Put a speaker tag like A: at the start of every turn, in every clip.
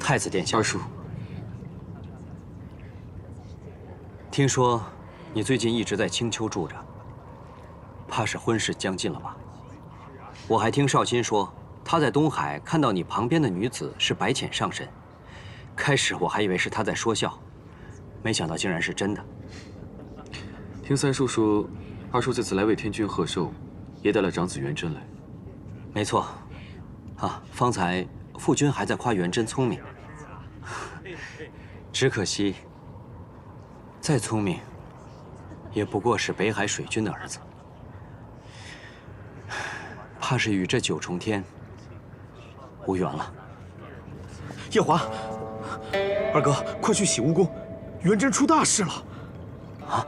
A: 太子殿下，
B: 二叔，
A: 听说你最近一直在青丘住着，怕是婚事将近了吧？我还听少卿说，他在东海看到你旁边的女子是白浅上身，开始我还以为是他在说笑，没想到竟然是真的。
B: 听三叔说，二叔这次来为天君贺寿，也带了长子元贞来。
A: 没错，啊，方才父君还在夸元贞聪明，只可惜，再聪明，也不过是北海水君的儿子，怕是与这九重天无缘了。
C: 夜华，二哥，快去洗梧宫，元贞出大事了！
A: 啊！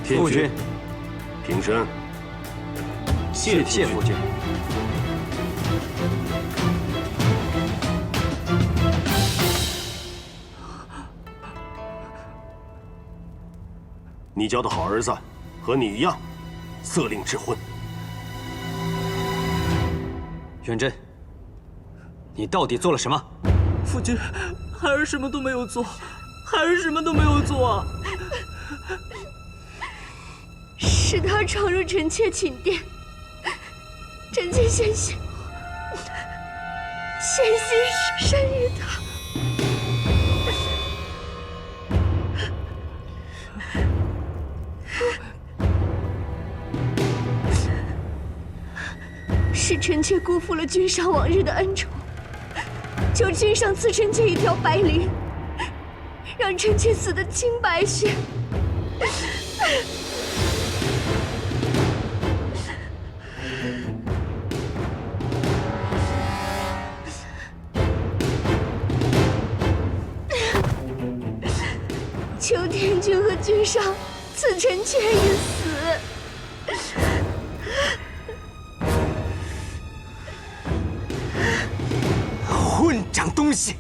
A: 父君，
D: 平身。
A: 谢父君。
D: 你交的好儿子，和你一样，色令智昏。
A: 元贞，你到底做了什么？
E: 父君，孩儿什么都没有做，孩儿什么都没有做。
F: 是他闯入臣妾寝殿，臣妾险些生于他。是臣妾辜负了君上往日的恩宠，求君上赐臣妾一条白绫，让臣妾死得清白些。求天君和君上赐臣妾一死。
C: 混账东西！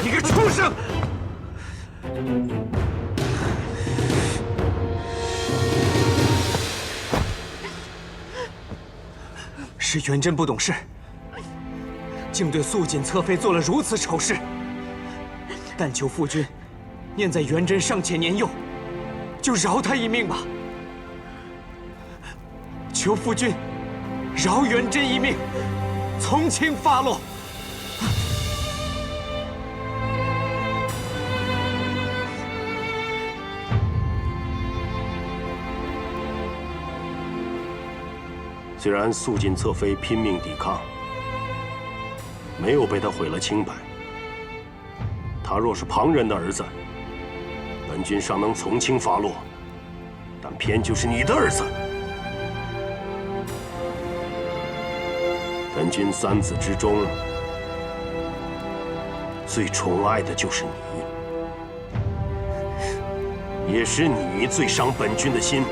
C: 你个畜生！是元贞不懂事，竟对素锦侧妃做了如此丑事。但求父君念在元贞尚且年幼，就饶他一命吧。求父君饶元贞一命，从轻发落。
D: 虽然素锦侧妃拼命抵抗，没有被他毁了清白。他若是旁人的儿子，本君尚能从轻发落，但偏就是你的儿子。本君三子之中，最宠爱的就是你，也是你最伤本君的心。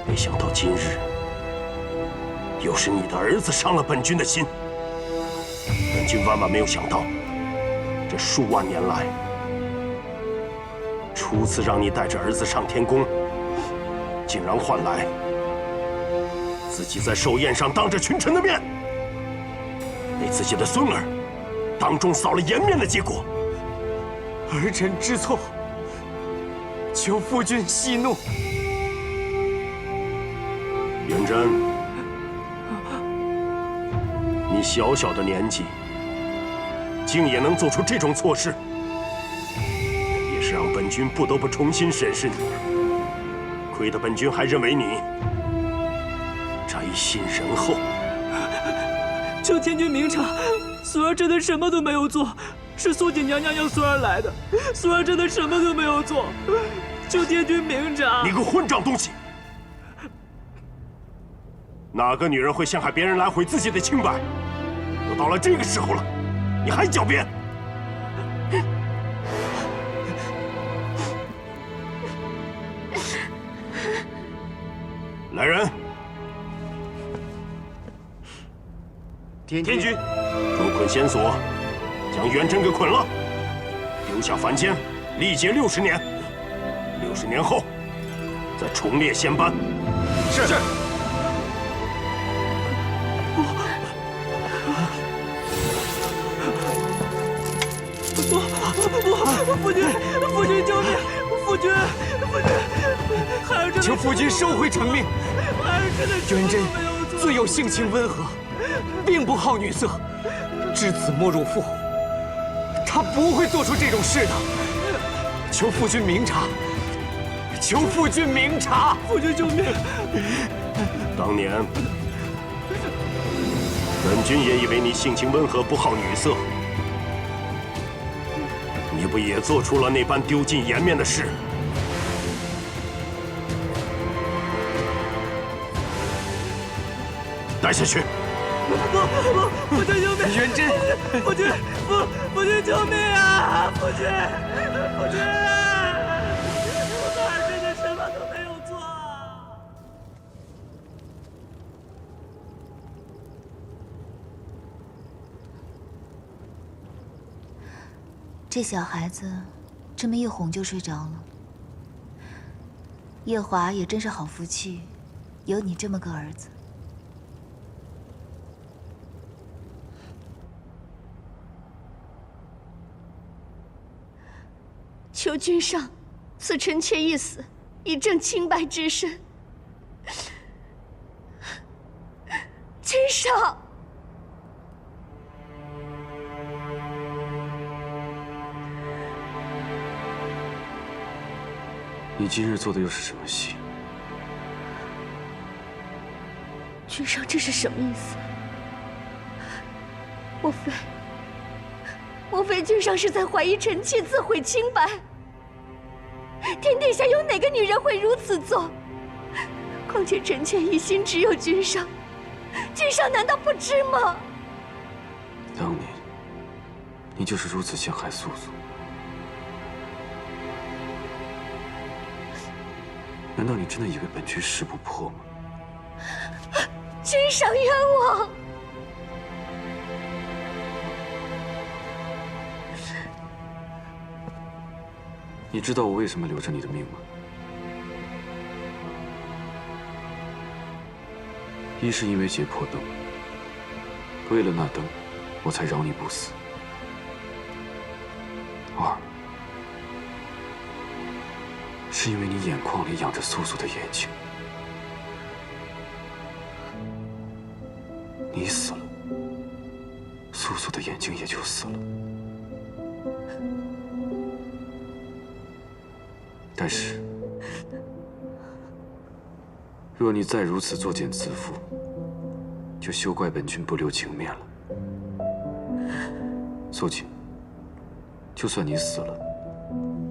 D: 没想到今日，又是你的儿子伤了本君的心。本君万万没有想到，这数万年来，初次让你带着儿子上天宫，竟然换来自己在寿宴上当着群臣的面，被自己的孙儿当众扫了颜面的结果。
C: 儿臣知错，求父君息怒。
D: 元贞，你小小的年纪，竟也能做出这种错事，也是让本君不得不重新审视你。亏得本君还认为你宅心仁厚。
E: 求天君明察，孙儿真的什么都没有做，是素锦娘娘要孙儿来的。孙儿真的什么都没有做，求天君明察。
D: 你个混账东西！哪个女人会陷害别人来毁自己的清白？都到了这个时候了，你还狡辩！来人！天君，捉捆仙索，将元贞给捆了，丢下凡间，历劫60年。60年后，再重列仙班。是。
E: 夫君，夫君救命！夫君，孩儿真的
C: 求夫君收回成命。
E: 孩儿真的
C: 元贞自幼性情温和，并不好女色，知子莫若父，他不会做出这种事的。求夫君明察，求夫君明察！
E: 夫君救命！
D: 当年，本君也以为你性情温和，不好女色。你不也做出了那般丢尽颜面的事？带下去！
E: 夫君救命！
C: 元贞，
E: 夫君，夫君救命啊！夫君，孩儿真的什么都没有做。
G: 这小孩子这么一哄就睡着了。夜华也真是好福气，有你这么个儿子。
F: 求君上赐臣妾一死，以正清白之身。君上。
B: 你今日做的又是什么戏？
F: 君上，这是什么意思？莫非君上是在怀疑臣妾自毁清白？天底下有哪个女人会如此做？况且臣妾一心只有君上，君上难道不知吗？
B: 当年，你就是如此陷害素素。难道你真的以为本君识不破吗？
F: 君上冤枉！
B: 你知道我为什么留着你的命吗？一是因为解破灯，为了那灯，我才饶你不死；二是因为你眼眶里养着素素的眼睛，你死了，素素的眼睛也就死了。但是，若你再如此作茧自缚，就休怪本君不留情面了。素锦，就算你死了，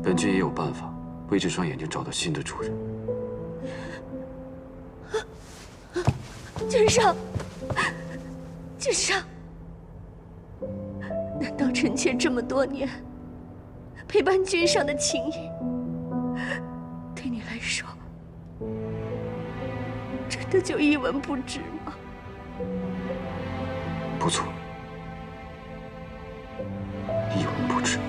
B: 本君也有办法为这双眼睛找到新的主人。
F: 君上，君上，难道臣妾这么多年陪伴君上的情谊，对你来说，真的就一文不值吗？
B: 不错，一文不值。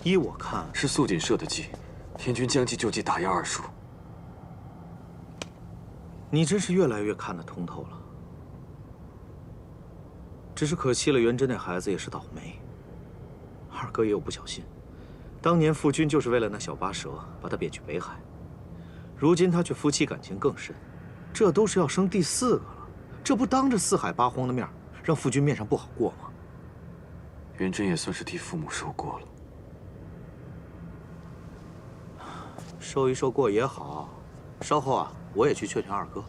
H: 依我看，
B: 是素锦设的计，天君将计就计，打压二叔。
H: 你真是越来越看得通透了。只是可惜了，元贞那孩子也是倒霉，二哥也有不小心。当年傅君就是为了那小八蛇，把他贬去北海。如今他却夫妻感情更深，这都是要生第4个了，这不当着四海八荒的面，让傅君面上不好过吗？
B: 元贞也算是替父母受过了。
H: 受一受过也好，稍后啊，我也去劝劝二哥，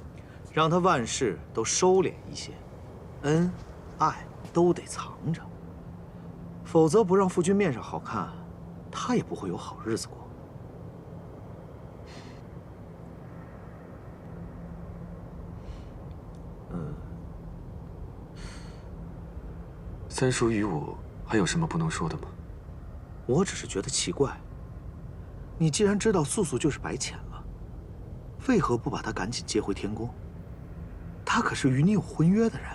H: 让他万事都收敛一些，恩爱都得藏着，否则不让傅君面上好看，他也不会有好日子过。
B: 三叔与我还有什么不能说的吗？
H: 我只是觉得奇怪，你既然知道素素就是白浅了，为何不把她赶紧接回天宫？她可是与你有婚约的人。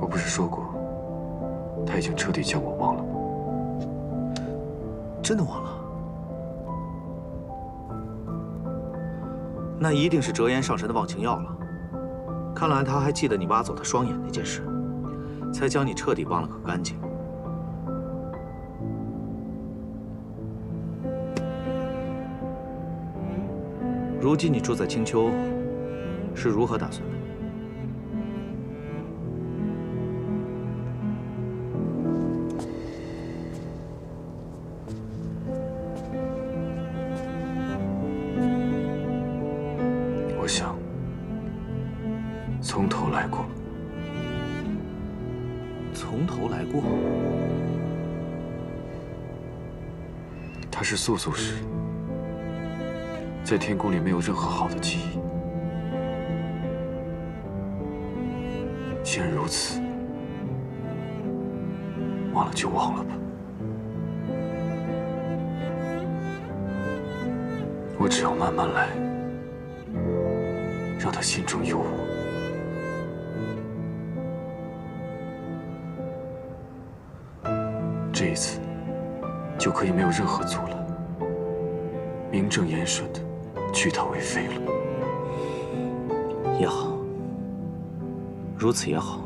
B: 我不是说过，他已经彻底将我忘了吗？
H: 真的忘了？那一定是折颜上神的忘情药了。看来他还记得你挖走他双眼那件事，才将你彻底忘了个干净。如今你住在青丘，是如何打算的？
B: 我想从头来过。
H: 从头来过？
B: 他是素素时，在天宫里没有任何好的记忆。既然如此，忘了就忘了吧。我只要慢慢来，让他心中有我。这一次，就可以没有任何阻拦，名正言顺的娶她为妃了。
H: 也好，如此也好。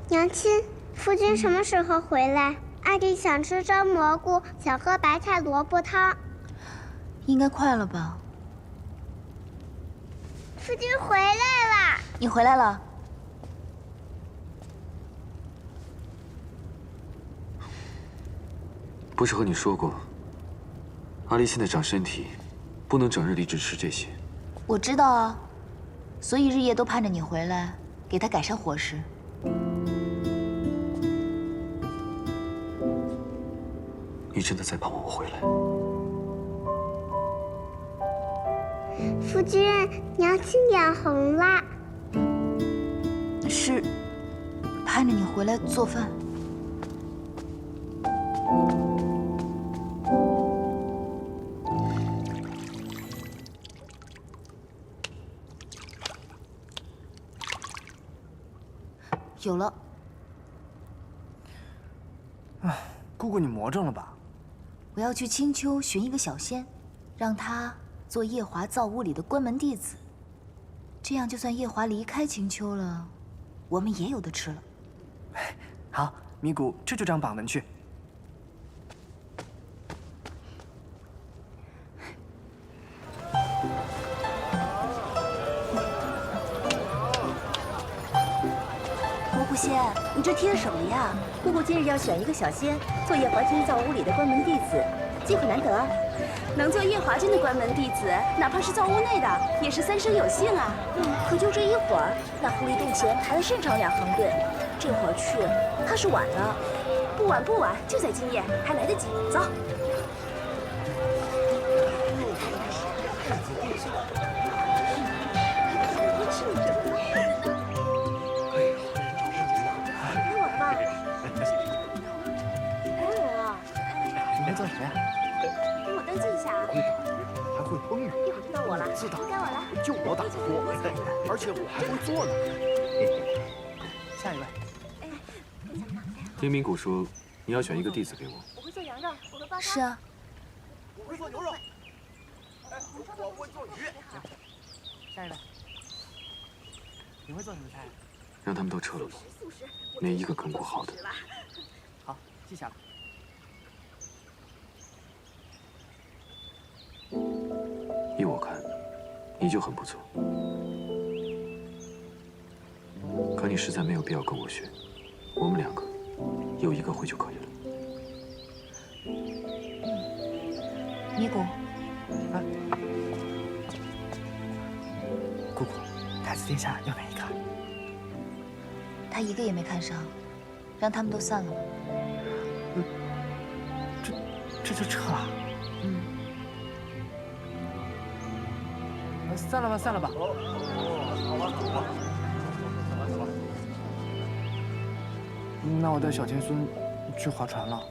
I: 娘亲，夫君什么时候回来？阿弟想吃蒸蘑菇，想喝白菜萝卜汤。
G: 应该快了吧？
I: 夫君回来了。
G: 你回来了。
B: 不是和你说过，阿丽现在长身体，不能整日里只吃这些。
G: 我知道啊，所以日夜都盼着你回来，给她改善伙食。
B: 你真的在盼望我回来？
I: 夫君，娘亲脸红了。
G: 是盼着你回来做饭。有了。
C: 姑姑，你魔怔了吧？
G: 我要去青丘寻一个小仙，让她做夜华造屋里的关门弟子。这样，就算夜华离开青丘了，我们也有的吃了。
C: 好，咪咕，这就这样绑门去。
J: 蘑菇仙，你这贴什么呀？姑姑今日要选一个小仙，做夜华君造屋里的关门弟子，机会难得啊！
F: 能做夜华君的关门弟子，哪怕是造屋内的，也是三生有幸啊。
J: 可就这一会儿，那狐狸洞前还要擅长2行队，这会儿去怕是晚了。
F: 不晚不晚，就在今夜，还来得及。走。
C: 做什么呀？
F: 给我登记一下啊！
H: 会打鱼，还会烹饪。
F: 一会儿就到我了，
H: 自打
F: 该我了。
H: 就我打得多，而且我还会做呢。
C: 下一位。
B: 天明谷说你要选一个弟子给我。
F: 我会做羊肉，我会煲汤。
G: 是啊。
H: 我会做牛肉。
K: 我会做鱼。下一位，你会做什么菜？
B: 让他们都撤了吧，没一个肯过好的。
K: 好，记下了。
B: 依我看，你就很不错。可你实在没有必要跟我学，我们两个有一个会就可以了。
G: 尼古，
K: 姑姑，太子殿下要哪一个？
G: 他一个也没看上，让他们都散了吧。
K: 这就撤了？
G: 嗯。
K: 散了吧，散了吧。好吧，走吧。那我带小天孙去划船了。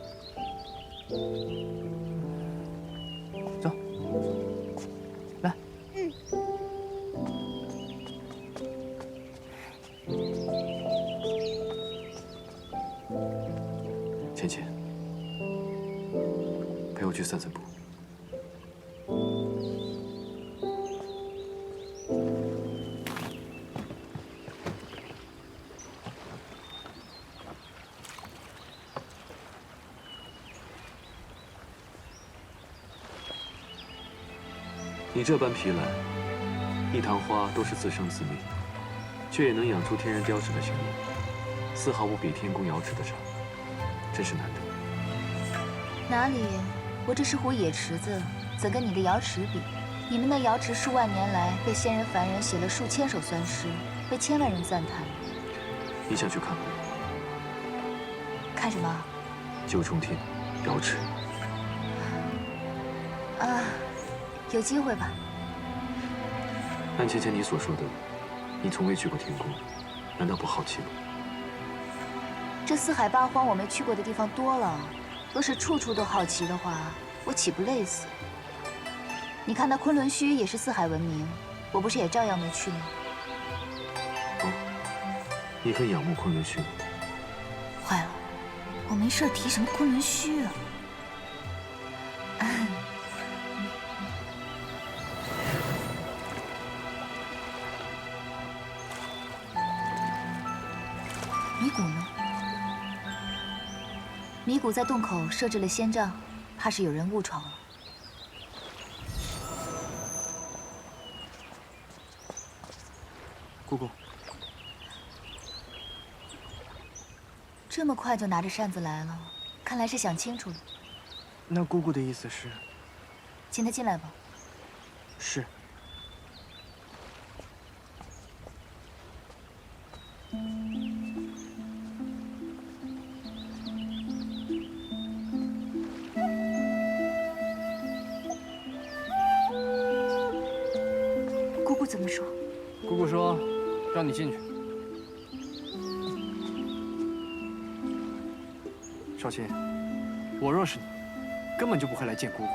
K: 走，来。
B: 芊芊，陪我去散散步。你这般皮懒，一塘花都是自生自灭，却也能养出天然雕饰的形貌，丝毫不比天宫瑶池的差，真是难得。
G: 哪里？我这是壶野池子，怎跟你的瑶池比？你们的瑶池数万年来被仙人凡人写了数千首酸诗，被千万人赞叹。
B: 你想去看吗？
G: 看什么？
B: 九重天，瑶池。
G: 啊，有机会吧。
B: 按芊芊你所说的，你从未去过天宫，难道不好奇吗？
G: 这四海八荒我没去过的地方多了，若是处处都好奇的话，我岂不累死？你看那昆仑虚也是四海闻名，我不是也照样没去吗？
B: 哦，你很仰慕昆仑虚吗？
G: 坏了，我没事提什么昆仑虚啊？米谷呢？米谷在洞口设置了仙障，怕是有人误闯了。
K: 姑姑，
G: 这么快就拿着扇子来了，看来是想清楚了。
K: 那姑姑的意思是？
G: 请他进来吧。
K: 是。
G: 姑姑怎么说？
K: 姑姑说，让你进去。少卿，我若是你，根本就不会来见姑姑。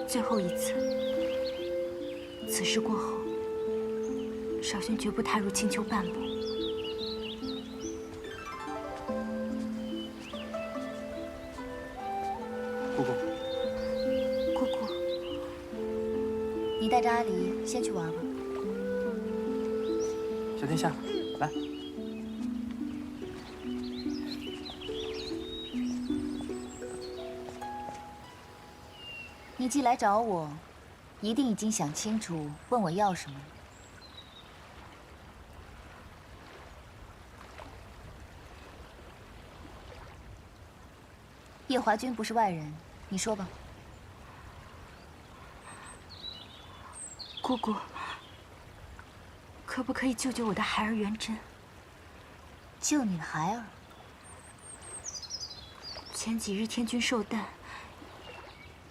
F: 最后一次，此事过后，少轩绝不踏入青丘半步。
K: 姑姑，
F: 姑姑，
G: 你带着阿离先去玩吧。
K: 小天下，来。
G: 你既来找我，一定已经想清楚，问我要什么。叶华君不是外人，你说吧。
F: 姑姑，可不可以救救我的孩儿元真？
G: 救你的孩儿？
F: 前几日天君寿诞，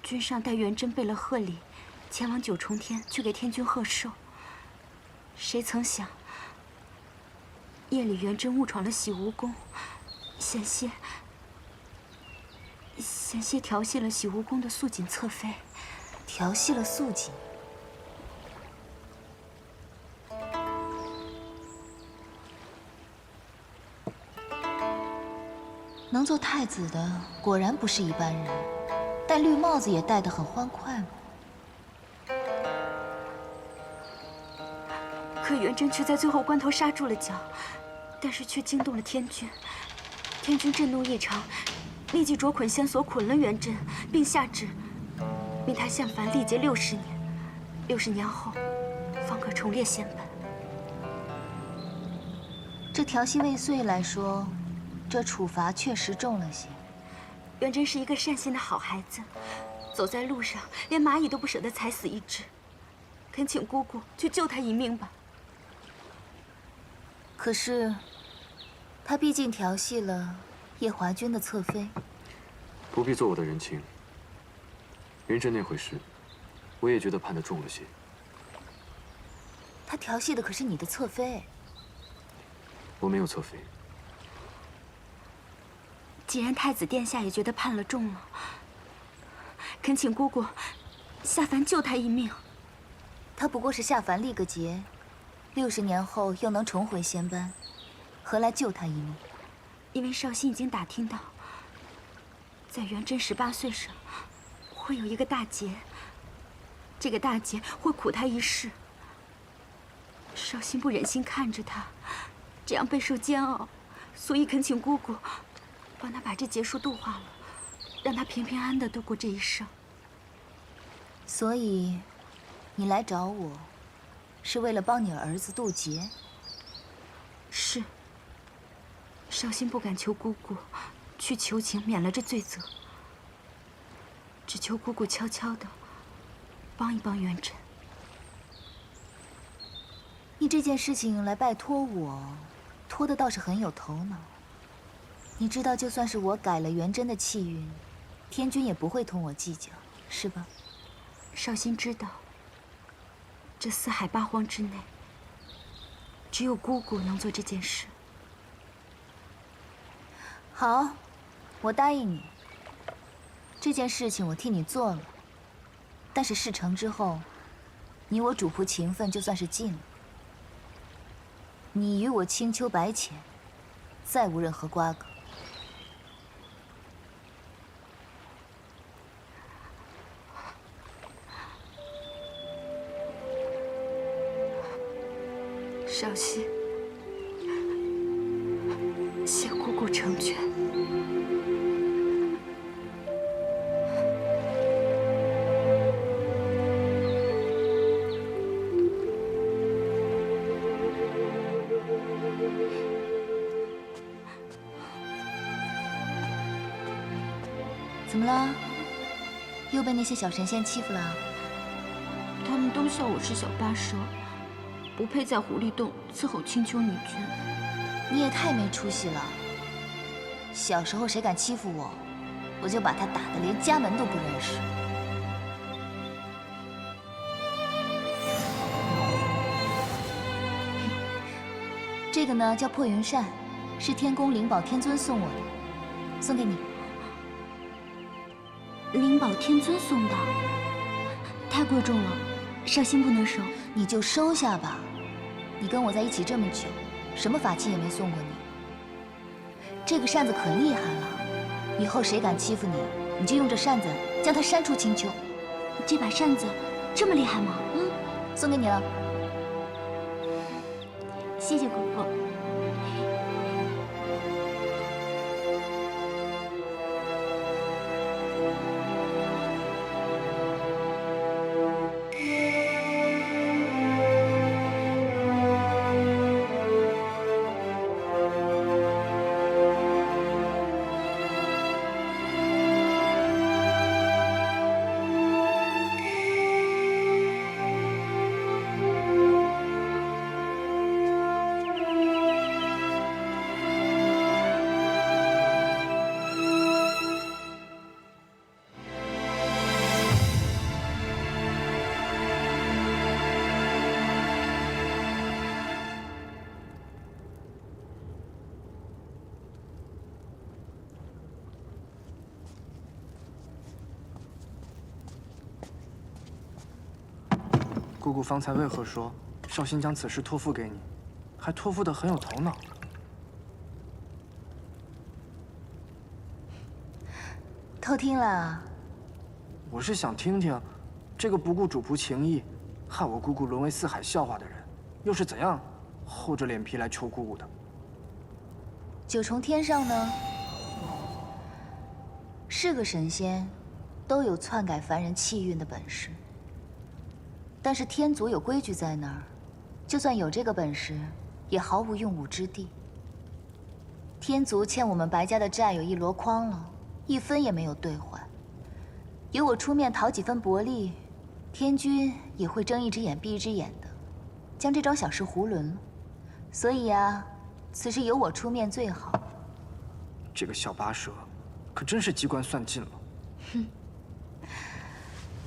F: 君上带元真备了贺礼，前往九重天去给天君贺寿。谁曾想，夜里元真误闯了洗梧宫，险些调戏了洗梧宫的素锦侧妃。
G: 调戏了素锦？能做太子的果然不是一般人，戴绿帽子也戴得很欢快嘛。
F: 可元贞却在最后关头刹住了脚，但是却惊动了天君。天君震怒异常，立即着捆线索捆了元贞，并下旨命他向凡历劫60年，60年后方可重列仙本。
G: 这调戏未遂来说，这处罚确实重了些。
F: 元贞是一个善心的好孩子，走在路上连蚂蚁都不舍得踩死一只，恳请姑姑去救他一命吧。
G: 可是，他毕竟调戏了夜华君的侧妃。
B: 不必做我的人情。元贞那回事，我也觉得判得重了些。
G: 他调戏的可是你的侧妃。
B: 我没有侧妃。
F: 既然太子殿下也觉得判了重了，恳请姑姑下凡救他一命。
G: 他不过是下凡历个劫，60年后又能重回仙班，何来救他一命？
F: 因为绍兴已经打听到，在元贞18岁时，会有一个大劫。这个大劫会苦他一世。绍兴不忍心看着他这样备受煎熬，所以恳请姑姑帮他把这劫数度化了，让他平平安安地度过这一生。
G: 所以，你来找我，是为了帮你儿子渡劫？
F: 是。绍兴不敢求姑姑去求情免了这罪责，只求姑姑悄悄地帮一帮元贞。
G: 你这件事情来拜托我，托的倒是很有头脑。你知道，就算是我改了元贞的气运，天君也不会同我计较，是吧？
F: 绍兴知道，这4海8荒之内，只有姑姑能做这件事。
G: 好，我答应你。这件事情我替你做了，但是事成之后，你我主仆情分就算是尽了。你与我青丘白浅，再无任何瓜葛。
F: 绍兴，谢姑姑成全。
G: 怎么了？又被那些小神仙欺负了？
F: 他们都笑我是小八蛇，不配在狐狸洞伺候青丘女君。
G: 你也太没出息了！小时候谁敢欺负我，我就把他打得连家门都不认识。这个呢叫破云扇，是天宫灵宝天尊送我的，送给你。
F: 灵宝天尊送的，太贵重了，绍兴不能收。
G: 你就收下吧。你跟我在一起这么久，什么法器也没送过你。这个扇子可厉害了，以后谁敢欺负你，你就用这扇子将他扇出青丘。
F: 这把扇子这么厉害吗？
G: 嗯，送给你了。
F: 谢谢姑姑。
K: 姑姑方才为何说绍兴将此事托付给你，还托付得很有头脑？
G: 偷听了？
K: 我是想听听，这个不顾主仆情谊，害我姑姑沦为4海笑话的人，又是怎样厚着脸皮来求姑姑的？
G: 九重天上呢，是个神仙，都有篡改凡人气运的本事。但是天族有规矩在那儿，就算有这个本事，也毫无用武之地。天族欠我们白家的债有1箩筐了，1分也没有兑还。有我出面讨几分薄利，天君也会睁一只眼闭一只眼的，将这桩小事囫囵了。所以啊，此事由我出面最好。
K: 这个小八蛇，可真是机关算尽了。
G: 哼，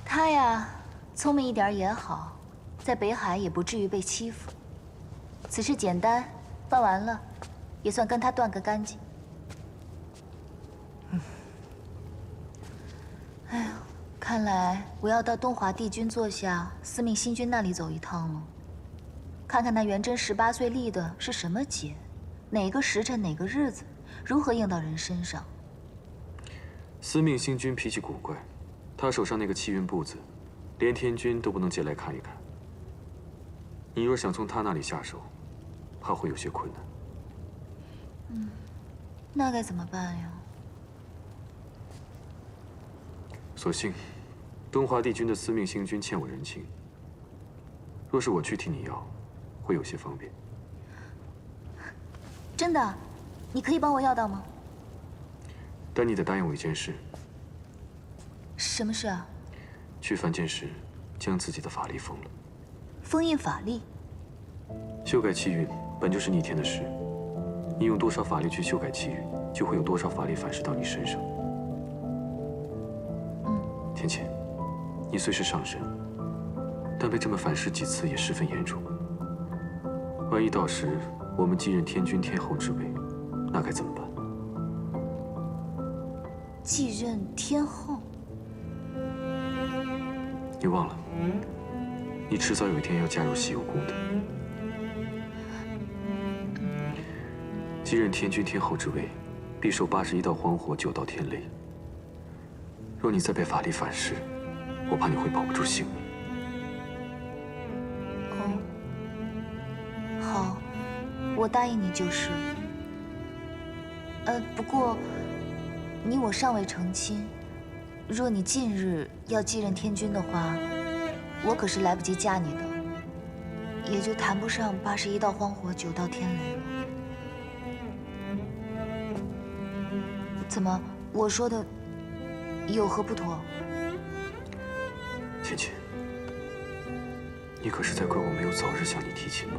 G: 他呀，聪明一点也好，在北海也不至于被欺负。此事简单，办完了，也算跟他断个干净。哎呀，看来我要到东华帝君座下司命星君那里走一趟了，看看那元贞18岁立的是什么节，哪个时辰哪个日子，如何应到人身上。
B: 司命星君脾气古怪，他手上那个气运簿子，连天君都不能借来看一看。你若想从他那里下手，怕会有些困难。
G: 那该怎么办呀？
B: 所幸，东华帝君的司命星君欠我人情。若是我去替你要，会有些方便。
G: 真的？你可以帮我要到吗？
B: 但你得答应我一件事。
G: 什么事啊？
B: 去凡间时，将自己的法力封了。
G: 封印法力？
B: 修改气运本就是逆天的事，你用多少法力去修改气运，就会有多少法力反噬到你身上。天谴，你虽是上神，但被这么反噬几次也十分严重。万一到时我们继任天君天后之位，那该怎么办？
G: 继任天后？
B: 你忘了，你迟早有一天要加入西游宫的。继任天君天后之位，必受81道荒火，9道天雷。若你再被法力反噬，我怕你会保不住性命。
G: 哦，好，我答应你就是了。不过你我尚未成亲，若你近日要继任天君的话，我可是来不及嫁你的，也就谈不上81道荒火，9道天雷了。怎么，我说的有何不妥？
B: 芊芊，你可是在怪我没有早日向你提亲吗？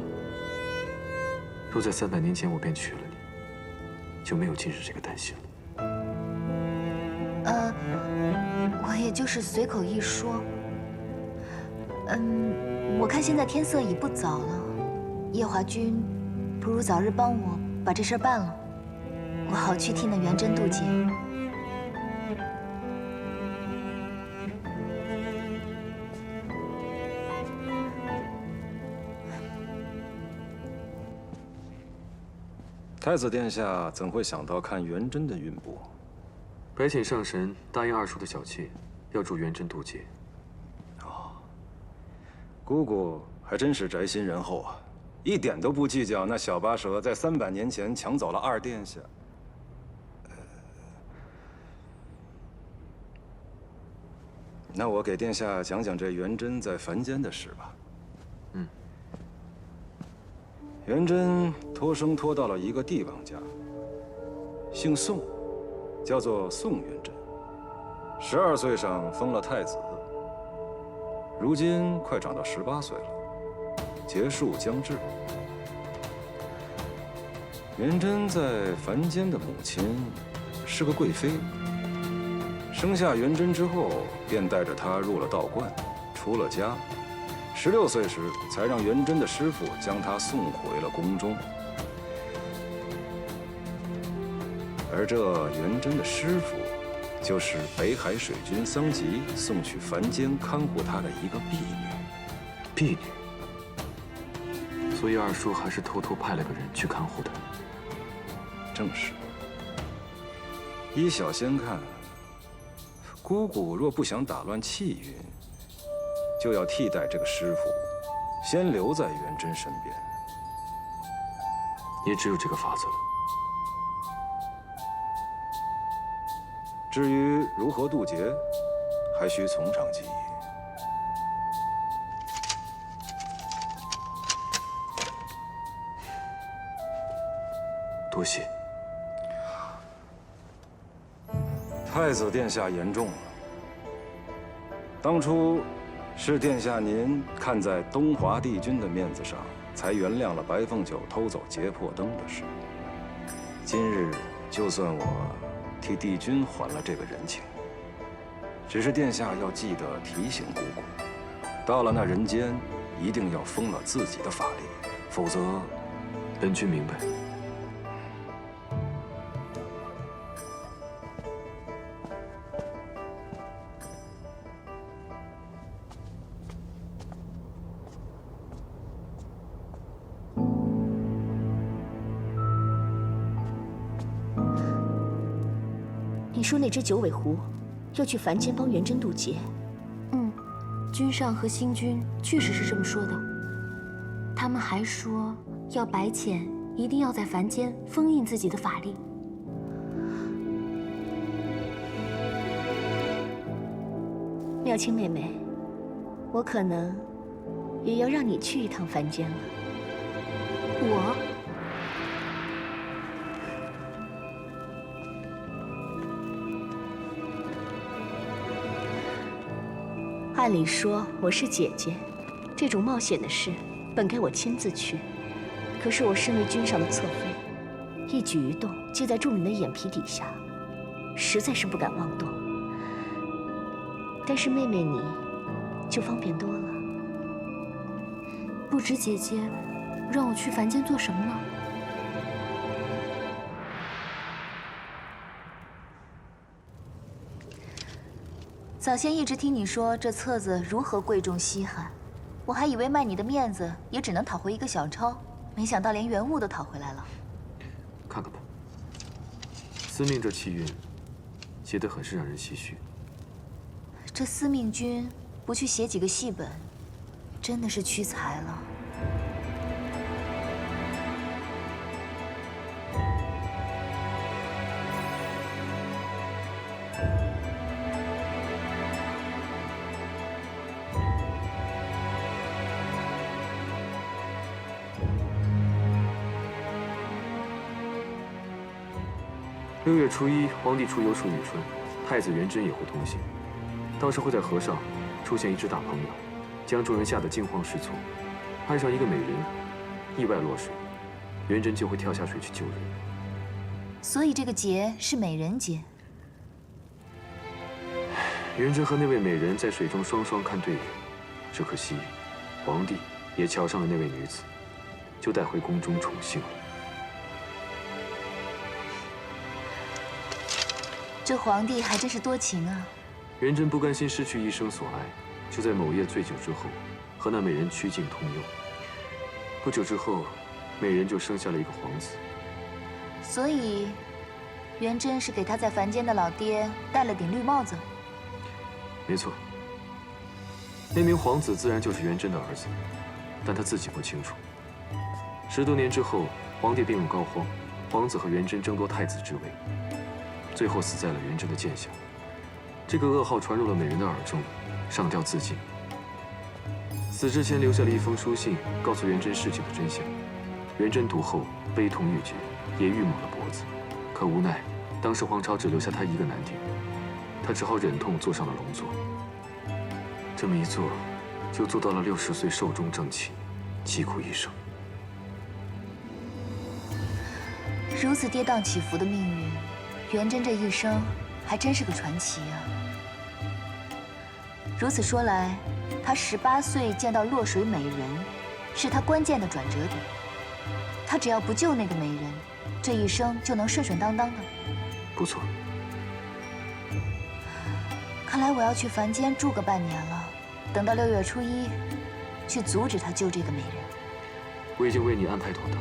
B: 若在300年前我便娶了你，就没有今日这个担心了。
G: 我也就是随口一说。我看现在天色已不早了，夜华君不如早日帮我把这事办了，我好去替那元贞渡劫。
L: 太子殿下怎会想到看元贞的运簿？
B: 白浅上神答应二叔的小妾，要助元贞渡劫。
L: 姑姑还真是宅心仁厚啊，一点都不计较那小八蛇在300年前抢走了二殿下。那我给殿下讲讲这元贞在凡间的事吧。元贞托生托到了一个帝王家，姓宋，叫做宋元贞。12岁上封了太子，如今快长到18岁了，结束将至。元贞在凡间的母亲是个贵妃，生下元贞之后，便带着她入了道观，出了家。16岁时，才让元贞的师傅将他送回了宫中。而这元贞的师傅，就是北海水君桑吉送去凡间看护他的一个婢女。
B: 婢女，所以二叔还是偷偷派了个人去看护她。
L: 正是。依小仙看，姑姑若不想打乱气运，就要替代这个师傅，先留在元贞身边。
B: 也只有这个法子了。
L: 至于如何渡劫，还需从长计议。
B: 多谢。
L: 太子殿下言重了。当初是殿下您看在东华帝君的面子上，才原谅了白凤九偷走劫魄灯的事。今日就算我替帝君还了这个人情，只是殿下要记得提醒姑姑，到了那人间，一定要封了自己的法力，否则……
B: 本君明白。
F: 你说那只九尾狐要去凡间帮元贞渡劫？
M: 君上和星君确实是这么说的。他们还说要白浅一定要在凡间封印自己的法力。
F: 妙清妹妹，我可能也要让你去一趟凡间了。
M: 我？
F: 按理说我是姐姐，这种冒险的事本该我亲自去。可是我身为君上的侧妃，一举一动皆在众人的眼皮底下，实在是不敢妄动。但是妹妹你，就方便多了。
M: 不知姐姐让我去凡间做什么呢？
G: 早先一直听你说这册子如何贵重稀罕，我还以为卖你的面子也只能讨回一个小钞，没想到连原物都讨回来了。
B: 看看吧，司命这气韵，写得很是让人唏嘘。
G: 这司命君不去写几个戏本，真的是屈才了。
B: 6月初1，皇帝出游处女春，太子元贞也会同行。到时会在河上出现一只大鹏鸟，将众人吓得惊慌失措。岸上一个美人意外落水，元贞就会跳下水去救人。
G: 所以这个劫是美人劫。
B: 元贞和那位美人在水中双双看对眼，只可惜皇帝也瞧上了那位女子，就带回宫中宠幸了。
G: 这皇帝还真是多情啊！
B: 元贞不甘心失去一生所爱，就在某夜醉酒之后，和那美人曲径通幽。不久之后，美人就生下了一个皇子。
G: 所以，元贞是给他在凡间的老爹戴了顶绿帽子。
B: 没错，那名皇子自然就是元贞的儿子，但他自己不清楚。10多年之后，皇帝病入膏肓，皇子和元贞争夺太子之位。最后死在了元贞的剑下。这个噩耗传入了美人的耳中，上吊自尽。死之前留下了一封书信，告诉元贞事情的真相。元贞读后悲痛欲绝，也郁抹了脖子。可无奈，当时皇朝只留下他一个男丁，他只好忍痛坐上了龙座。这么一坐，就坐到了60岁寿终正寝，疾苦一生。
G: 如此跌宕起伏的命运。元贞这一生还真是个传奇啊！如此说来，他18岁见到落水美人，是他关键的转折点。他只要不救那个美人，这一生就能顺顺当当的。
B: 不错。
G: 看来我要去凡间住个半年了，等到6月初1，去阻止他救这个美人。
B: 我已经为你安排妥当，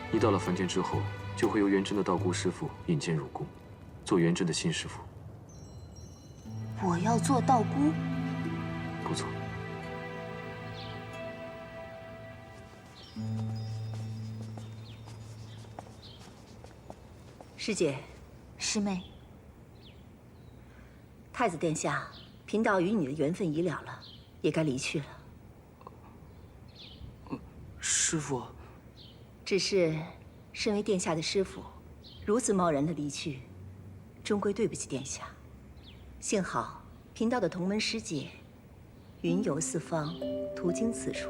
B: 你到了凡间之后。就会由元贞的道姑师傅引荐入宫，做元贞的新师傅。
G: 我要做道姑？
B: 不错。
J: 师姐，
G: 师妹，
J: 太子殿下，贫道与你的缘分已了了，也该离去了。
K: 师父，
J: 只是，身为殿下的师父，如此贸然的离去，终归对不起殿下。幸好贫道的同门师姐，云游四方，途经此处，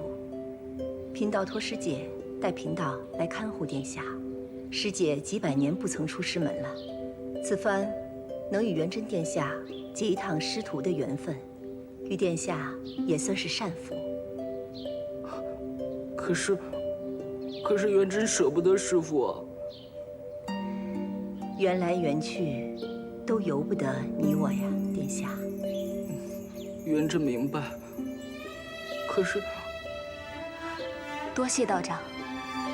J: 贫道托师姐带贫道来看护殿下。师姐几百年不曾出师门了，此番能与元真殿下结一趟师徒的缘分，与殿下也算是善福。
E: 可是元真舍不得师父啊。
J: 缘来缘去，都由不得你我呀，殿下。
E: 元真明白。可是，
G: 多谢道长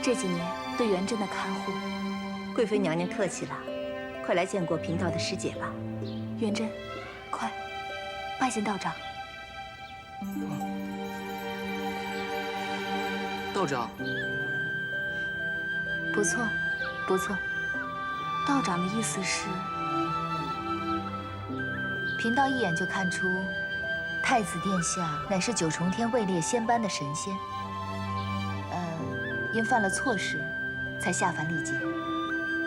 G: 这几年对元真的看护。
J: 贵妃娘娘客气了，快来见过贫道的师姐吧。
G: 元真，快拜见道长。
E: 道长，
G: 不错，不错。道长的意思是，贫道一眼就看出，太子殿下乃是九重天位列仙班的神仙。因犯了错事，才下凡历劫。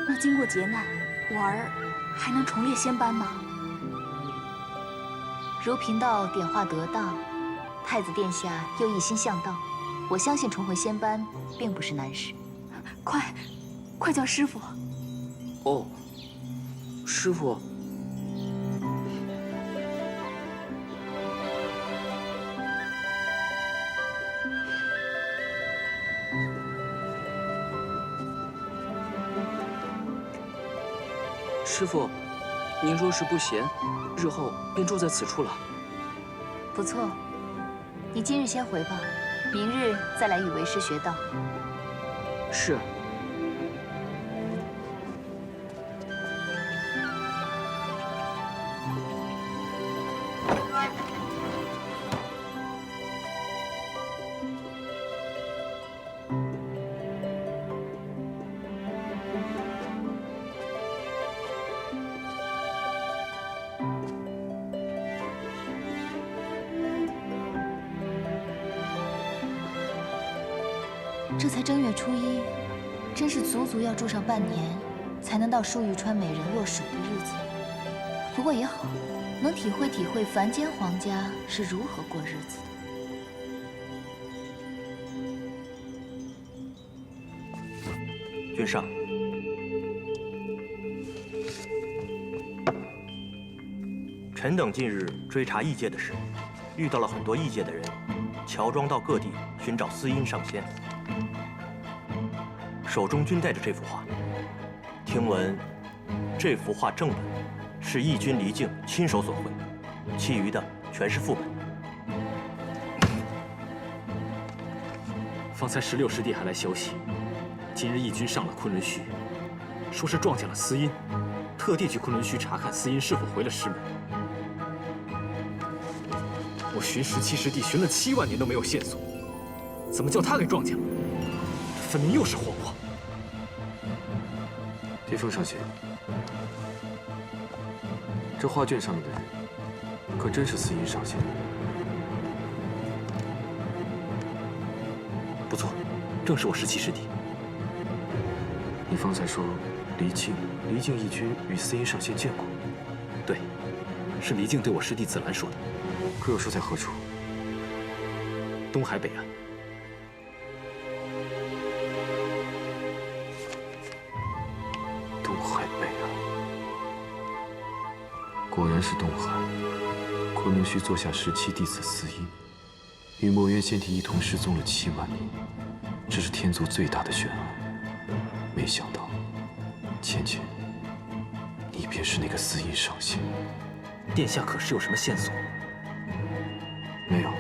G: 那经过劫难，我儿还能重列仙班吗？如贫道点化得当，太子殿下又一心向道，我相信重回仙班并不是难事。快叫师傅！
E: 哦，师傅。师傅，您若是不嫌，日后便住在此处了。
G: 不错，你今日先回吧，明日再来与为师学道。
E: 是。
G: 这才正月初一，真是足足要住上半年，才能到舒玉川美人落水的日子。不过也好，能体会体会凡间皇家是如何过日子
N: 的。君上，臣等近日追查异界的事，遇到了很多异界的人，乔装到各地寻找司音上仙。手中均带着这幅画，听闻这幅画正本是义军离境亲手所绘，其余的全是副本。
B: 方才16师弟还来消息，今日义军上了昆仑虚，说是撞见了司音，特地去昆仑虚查看司音是否回了师门。我寻17师弟寻了7万年都没有线索，怎么叫他给撞见了？这分明又是祸国。巅峰上仙，这画卷上面的人，可真是司音上仙？不错，正是我17师弟。你方才说离境义军与司音上仙见过？对，是离境对我师弟紫兰说的。可有说在何处？东海北岸。东海北岸，果然是东海。昆仑虚座下17弟子司音，与墨渊仙帝一同失踪了7万年，这是天族最大的悬案。没想到，芊芊，你便是那个司音上仙。
N: 殿下可是有什么线索？
B: 没有，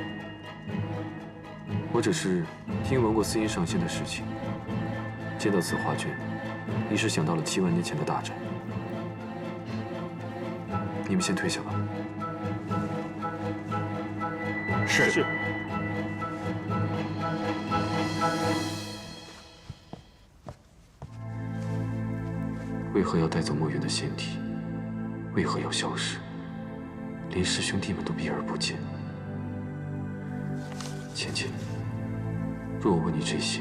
B: 我只是听闻过司音上仙的事情。见到此画卷，一时想到了7万年前的大战。你们先退下吧。
N: 是。
B: 为何要带走墨渊的仙体？为何要消失？连师兄弟们都避而不见。芊芊，若我问你这些，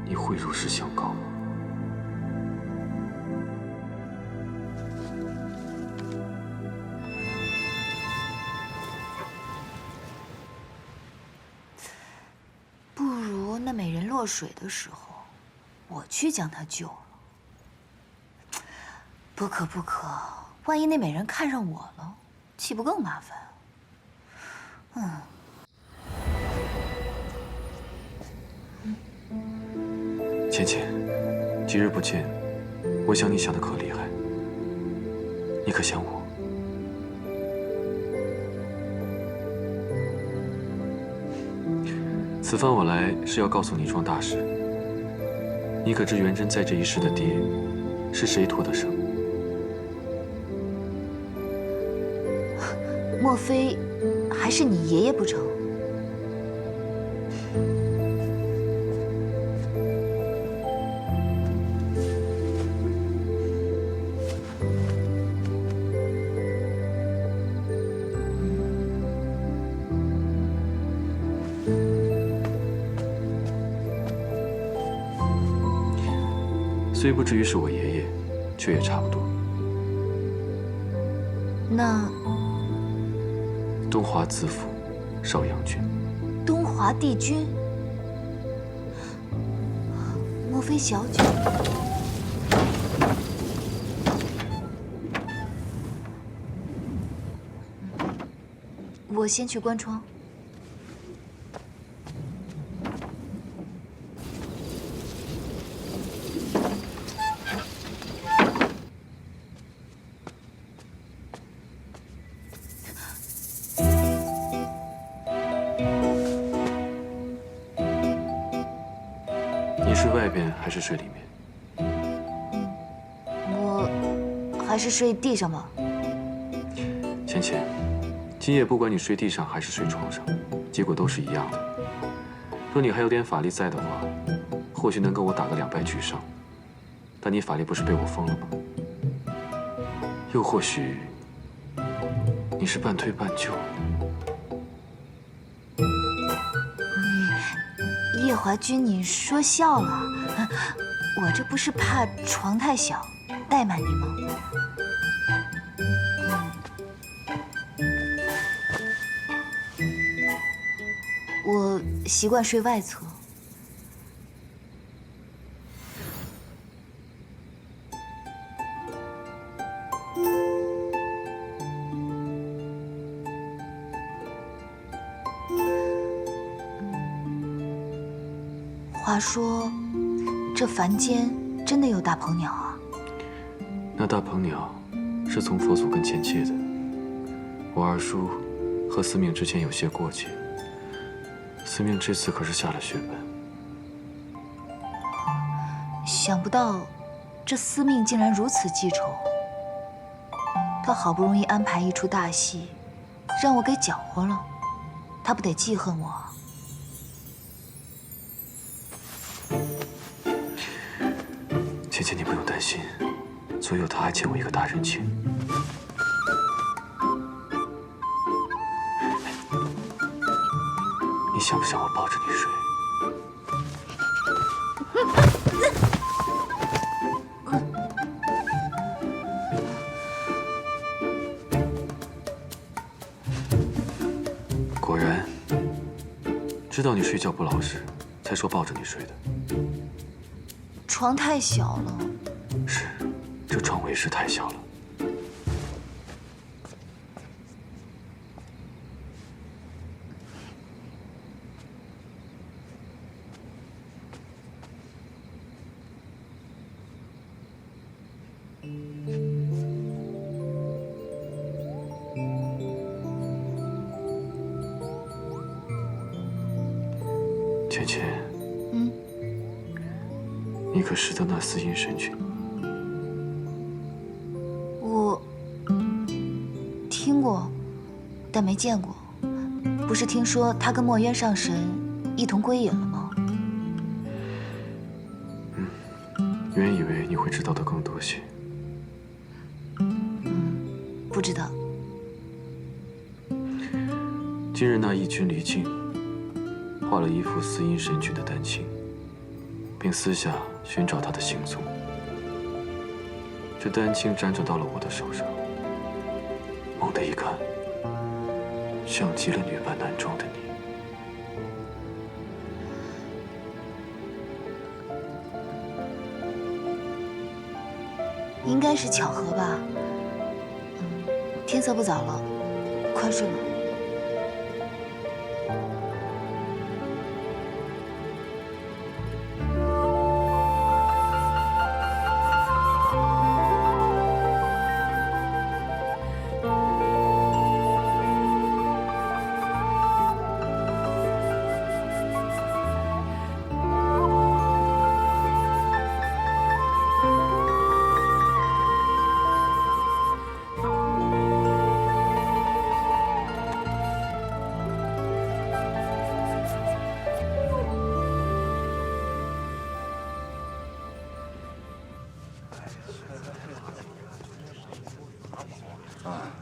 B: 你会如实相告吗？
G: 不如那美人落水的时候，我去将她救了。不可不可，万一那美人看上我了，岂不更麻烦？
B: 芊芊，几日不见，我想你想的可厉害。你可想我？此番我来是要告诉你一桩大事。你可知元真在这一世的爹是谁托的生？
G: 莫非还是你爷爷不成？
B: 虽不至于是我爷爷，却也差不多。
G: 那
B: 东华子府邵阳君，
G: 东华帝君，莫非小九？我先去关窗。
B: 你睡外边还是睡里面？
G: 我还是睡地上吧。
B: 芊芊，今夜不管你睡地上还是睡床上，结果都是一样的。若你还有点法力在的话，或许能跟我打个2败俱伤。但你法力不是被我封了吗？又或许你是半推半就。
G: 夜华君，你说笑了，我这不是怕床太小怠慢你吗？我习惯睡外侧。话说，这凡间真的有大鹏鸟啊？
B: 那大鹏鸟是从佛祖跟前借的。我二叔和司命之间有些过节，司命这次可是下了血本。
G: 想不到，这司命竟然如此记仇。他好不容易安排一出大戏，让我给搅和了，他不得记恨我？
B: 芊芊，你不用担心，左右他还欠我一个大人情。你想不想我抱着你睡？果然，知道你睡觉不老实，才说抱着你睡的。
G: 床太小了。
B: 是，这床为是太小了。芊芊，你可识得那四阴神君？
G: 我听过，但没见过。不是听说他跟墨渊上神一同归隐了吗？
B: 原以为你你会知道的更多些。
G: 不知道。
B: 今日那义军离境，画了一幅司阴神君的丹青，并私下寻找他的行踪。这丹青辗转到了我的手上，猛地一看，像极了女扮男装的你。
G: 应该是巧合吧。天色不早了，快睡吧。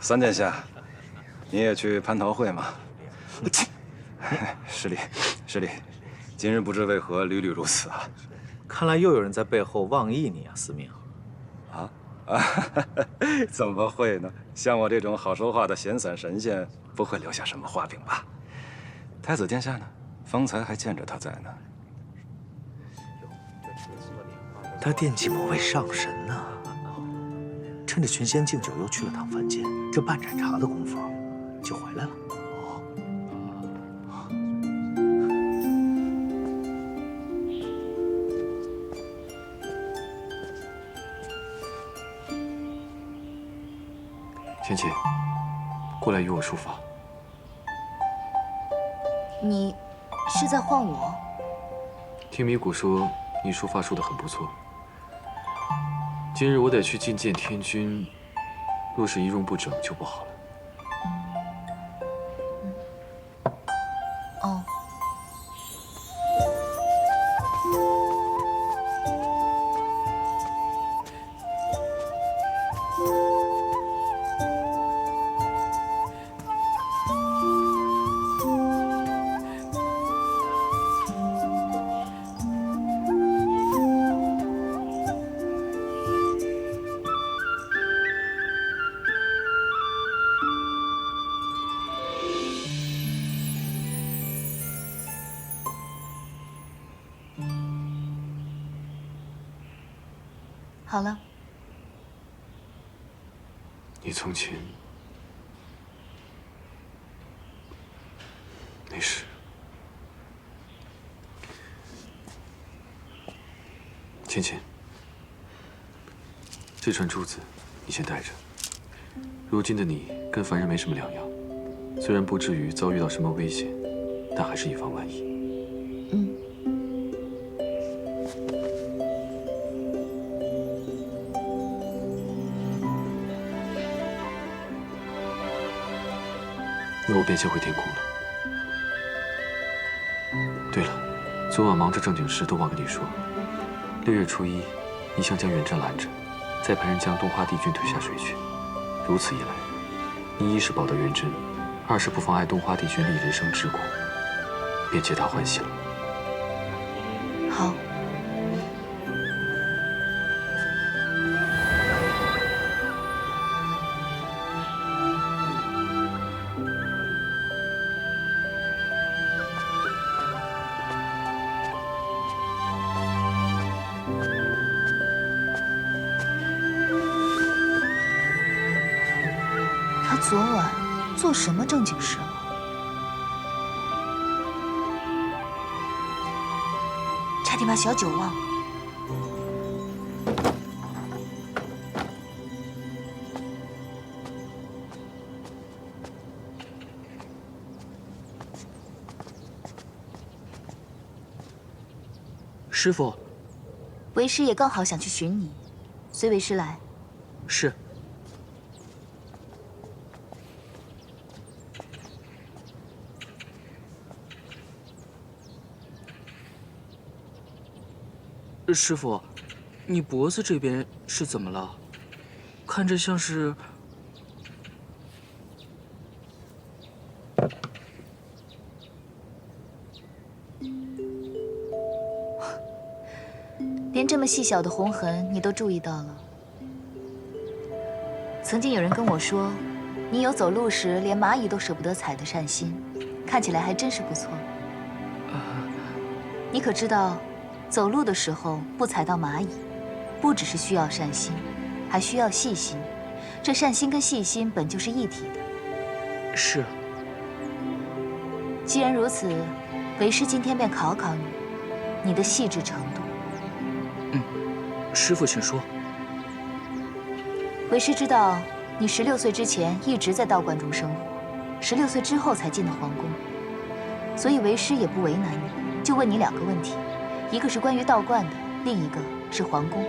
L: 三殿下，你也去蟠桃会吗？失礼，失礼。今日不知为何屡屡如此啊！
H: 看来又有人在背后妄议你啊，司命。
L: 怎么会呢？像我这种好说话的闲散神仙，不会留下什么话柄吧？太子殿下呢？方才还见着他在呢。
H: 他惦记某位上神呢。趁着群仙敬酒，又去了趟凡间，这半盏茶的功夫，就回来了。
B: 芊芊，过来与我书法。
G: 你是在唤我？
B: 听米谷说你书法书得很不错。今日我得去觐见天君，若是仪容不整就不好了。
G: 哦。好了。
B: 你从前没事。芊芊，这串珠子你先带着。如今的你跟凡人没什么两样，虽然不至于遭遇到什么危险，但还是以防万一。那我便先回天宫了。对了，昨晚忙着正经事，都忘跟你说。6月初1，你想将远征拦着，再派人将东华帝君推下水去。如此一来，你一是保得元贞，二是不妨碍东华帝君立人生之功，便皆大欢喜了。
G: 好。他昨晚做什么正经事了？差点把小九忘了。
E: 师傅，
G: 为师也刚好想去寻你，随为师来。
E: 是。师傅，你脖子这边是怎么了？看着像是……
G: 连这么细小的红痕你都注意到了。曾经有人跟我说，你有走路时连蚂蚁都舍不得踩的善心，看起来还真是不错。你可知道，走路的时候不踩到蚂蚁，不只是需要善心，还需要细心。这善心跟细心本就是一体的。
E: 是。
G: 既然如此，为师今天便考考你，你的细致程度。
E: 师父，请说。
G: 为师知道，你16岁之前一直在道观中生活，16岁之后才进的皇宫，所以为师也不为难你，就问你2个问题，一个是关于道观的，另一个是皇宫。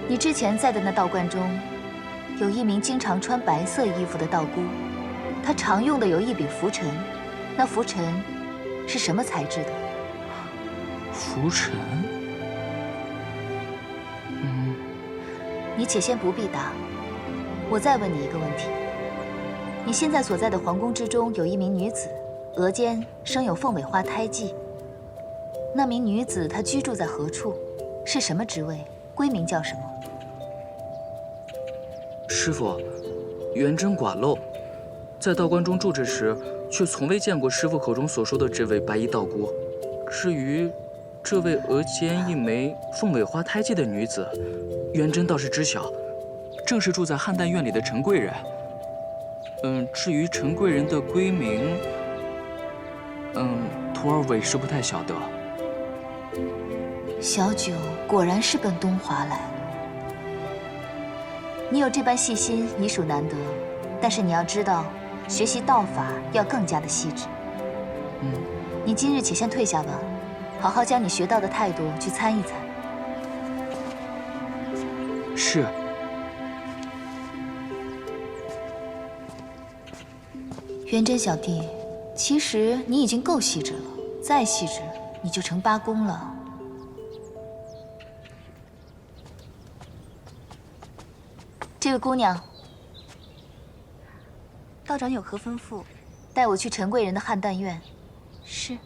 G: 你之前在的那道观中，有一名经常穿白色衣服的道姑，她常用的有一柄拂尘，那拂尘是什么材质的？
E: 拂尘。
G: 你且先不必答，我再问你一个问题：你现在所在的皇宫之中有一名女子，额间生有凤尾花胎记。那名女子她居住在何处？是什么职位？闺名叫什么？
E: 师父，元真寡陋，在道观中住着时，却从未见过师父口中所说的这位白衣道姑。至于这位额间一枚凤尾花胎记的女子，元真倒是知晓，正是住在汉丹院里的陈贵人。至于陈贵人的闺名，徒儿委实不太晓得。
G: 小九果然是奔东华来了。你有这般细心，已属难得。但是你要知道，学习道法要更加的细致。你今日且先退下吧，好好将你学到的态度去参一参。
E: 是。
G: 元真小弟，其实你已经够细致了，再细致你就成八公了。这位姑娘，
O: 道长有何吩咐？
G: 带我去陈贵人的汉丹院。
O: 是。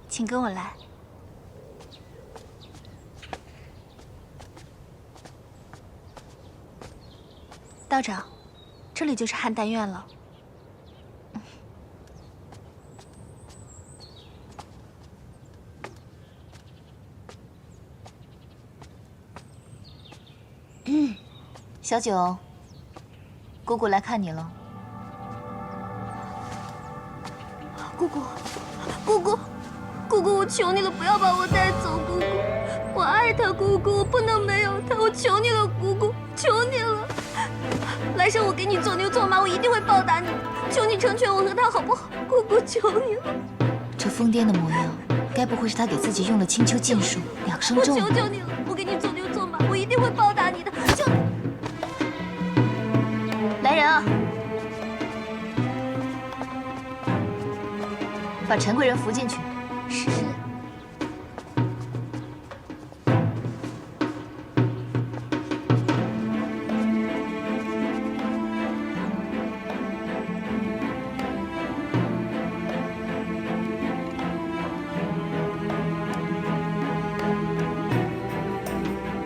O: 请跟我来。道长，这里就是汉丹院了。
G: 小九，姑姑来看你了。
F: 姑姑，姑姑，姑姑，我求你了，不要把我带走，姑姑，我爱他，姑姑，我不能没有他，我求你了，姑姑，求你了。来生我给你做牛做马，我一定会报答你，求你成全我和他好不好？姑姑，求你了。
G: 这疯癫的模样，该不会是他给自己用了青丘禁术养生咒？
F: 我求求你了，我给你做牛做马，我一定会报答你的，求。
G: 来人啊！把陈贵人扶进去。
O: 是。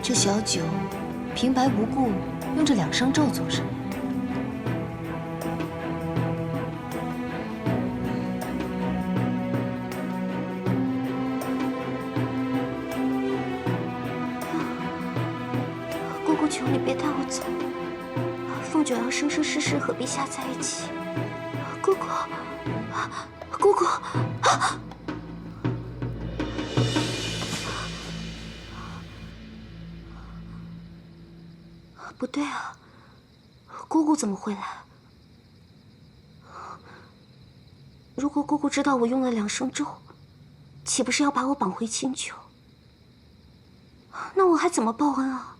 G: 这小九平白无故用这养生咒做什么？
O: 姑姑，求你别带我走，凤九要生生世世和陛下在一起。姑姑，姑姑。不对啊，姑姑怎么会来？如果姑姑知道我用了养生咒，岂不是要把我绑回青丘？那我还怎么报恩啊？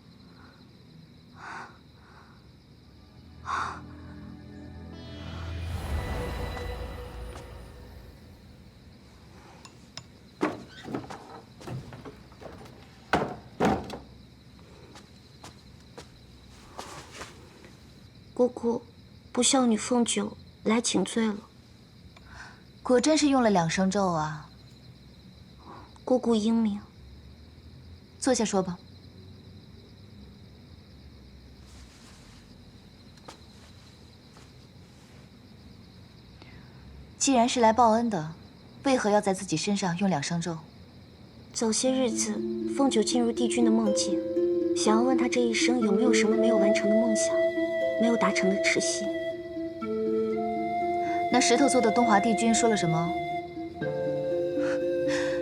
O: 姑姑，不孝女凤九来请罪了。
G: 果真是用了2声咒啊！
O: 姑姑英明。
G: 坐下说吧。既然是来报恩的，为何要在自己身上用2声咒？
O: 早些日子，凤九进入帝君的梦境，想要问他这一生有没有什么没有完成的梦想，没有达成的痴心。
G: 那石头做的东华帝君说了什么？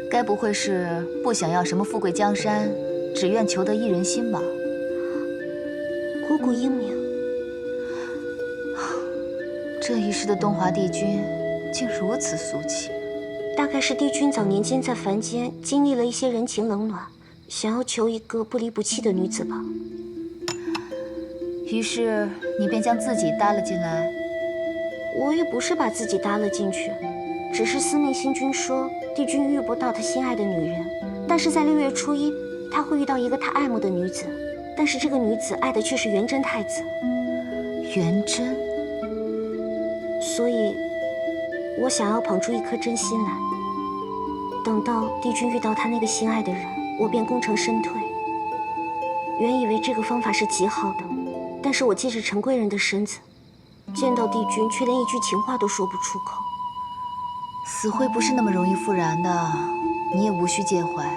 G: 该不会是不想要什么富贵江山，只愿求得一人心吧？
O: 姑姑英明。
G: 这一世的东华帝君竟如此俗气。
O: 大概是帝君早年间在凡间经历了一些人情冷暖，想要求一个不离不弃的女子吧。
G: 于是你便将自己搭了进来。
O: 我也不是把自己搭了进去，只是司命星君说帝君遇不到他心爱的女人，但是在6月初1，他会遇到一个他爱慕的女子，但是这个女子爱的却是元贞太子。
G: 元贞。
O: 所以，我想要捧出一颗真心来。等到帝君遇到他那个心爱的人，我便功成身退。原以为这个方法是极好的，但是我借着陈贵人的身子，见到帝君却连一句情话都说不出口。
G: 死灰不是那么容易复燃的，你也无需介怀。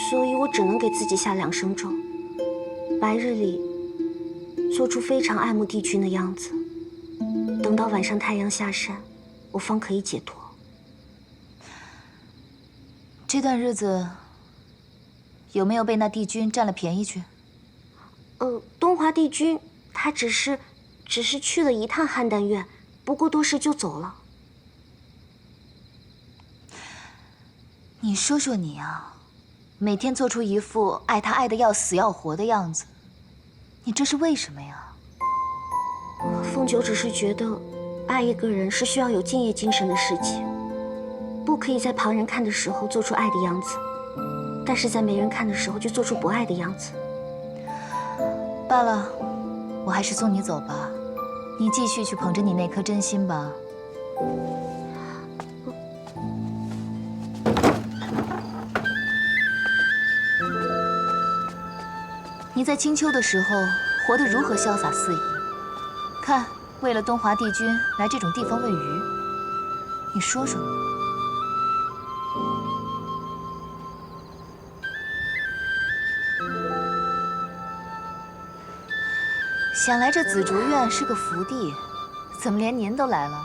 O: 所以我只能给自己下2声咒，白日里做出非常爱慕帝君的样子，等到晚上太阳下山，我方可以解脱。
G: 这段日子有没有被那帝君占了便宜去？
O: 东华帝君他只是去了一趟邯郸院，不过多时就走了。
G: 你说说你啊，每天做出一副爱他爱得要死要活的样子，你这是为什么呀？
O: 凤九只是觉得，爱一个人是需要有敬业精神的事情，不可以在旁人看的时候做出爱的样子，但是在没人看的时候就做出不爱的样子。
G: 罢了，我还是送你走吧，你继续去捧着你那颗真心吧。你在青丘的时候活得如何潇洒肆意？看，为了东华帝君来这种地方问鱼，你说说。想来这紫竹院是个福地，怎么连您都来了？